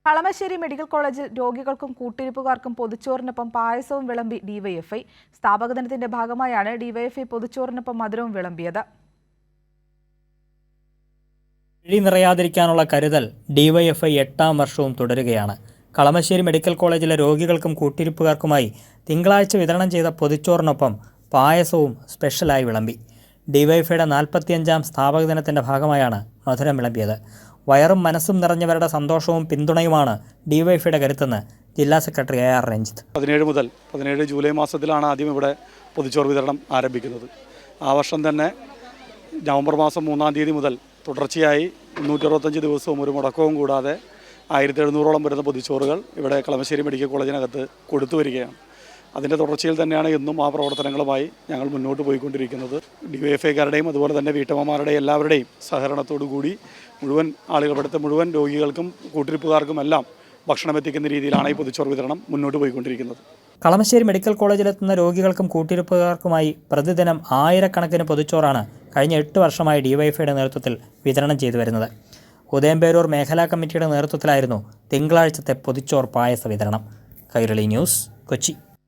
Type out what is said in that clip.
Kalamassery medical കോളേജിൽ രോഗികൾക്കും കൂട്ടിരിപ്പുകാർക്കും പൊതിച്ചോറിനൊപ്പം പായസവും വിളമ്പി ഡിവൈഎഫ്ഐ. സ്ഥാപക ദിനത്തിന്റെ ഭാഗമായാണ് ഡിവൈഎഫ്ഐ പൊതിച്ചോറിനൊപ്പം മധുരവും വിളമ്പിയത്. ഇഴി നിറയാതിരിക്കാനുള്ള കരുതൽ ഡിവൈഎഫ്ഐ 8ാം വർഷവും തുടരുകയാണ്. കളമശ്ശേരി മെഡിക്കൽ കോളേജിലെ രോഗികൾക്കും കൂട്ടിരിപ്പുകാർക്കുമായി തിങ്കളാഴ്ച വിതരണം ചെയ്ത പൊതിച്ചോറിനൊപ്പം പായസവും സ്പെഷ്യലായി വിളമ്പി. ഡിവൈഎഫ്ഐയുടെ 45ാം സ്ഥാപക ദിനത്തിന്റെ ഭാഗമായാണ് മധുരം വിളമ്പിയത്. വയറും മനസ്സും നിറഞ്ഞവരുടെ സന്തോഷവും പിന്തുണയുമാണ് ഡിവൈഎഫ്ഐയുടെ കരുത്തെന്ന് ജില്ലാ സെക്രട്ടറി AR രഞ്ജിത്ത്. 17 ജൂലൈ മാസത്തിലാണ് ആദ്യം ഇവിടെ പൊതിച്ചോറ് വിതരണം ആരംഭിക്കുന്നത്. ആ വർഷം തന്നെ നവംബർ മാസം 3-ാം തീയതി മുതൽ തുടർച്ചയായി 365 ദിവസവും ഒരു മുടക്കവും കൂടാതെ 1700ഓളം വരുന്ന പൊതിച്ചോറുകൾ ഇവിടെ കളമശ്ശേരി മെഡിക്കൽ കോളേജിനകത്ത് കൊടുത്തു വരികയാണ്. അതിൻ്റെ തുടർച്ചയിൽ തന്നെയാണ് എന്നും ആ പ്രവർത്തനങ്ങളുമായി ഞങ്ങൾ മുന്നോട്ട് പോയിക്കൊണ്ടിരിക്കുന്നത്. ഡിവൈഎഫ്ഐക്കാരുടെയും അതുപോലെ തന്നെ വീട്ടമ്മമാരുടെയും എല്ലാവരുടെയും സഹകരണത്തോടു കൂടി മുഴുവൻ ഇവിടുത്തെ മുഴുവൻ രോഗികൾക്കും കൂട്ടിരിപ്പുകാർക്കുമെല്ലാം ഭക്ഷണം എത്തിക്കുന്ന രീതിയിലാണ് ഈ പൊതിച്ചോറ് വിതരണം മുന്നോട്ട് പോയിക്കൊണ്ടിരിക്കുന്നത്. കളമശ്ശേരി മെഡിക്കൽ കോളേജിലെത്തുന്ന രോഗികൾക്കും കൂട്ടിരിപ്പുകാർക്കുമായി പ്രതിദിനം ആയിരക്കണക്കിന് പൊതിച്ചോറാണ് കഴിഞ്ഞ 8 വർഷമായി ഡിവൈഎഫ്ഐയുടെ നേതൃത്വത്തിൽ വിതരണം ചെയ്തു വരുന്നത്. ഉദയംപേരൂർ മേഖലാ കമ്മിറ്റിയുടെ നേതൃത്വത്തിലായിരുന്നു തിങ്കളാഴ്ചത്തെ പൊതിച്ചോർ പായസ വിതരണം. കൈരളി ന്യൂസ്, കൊച്ചി.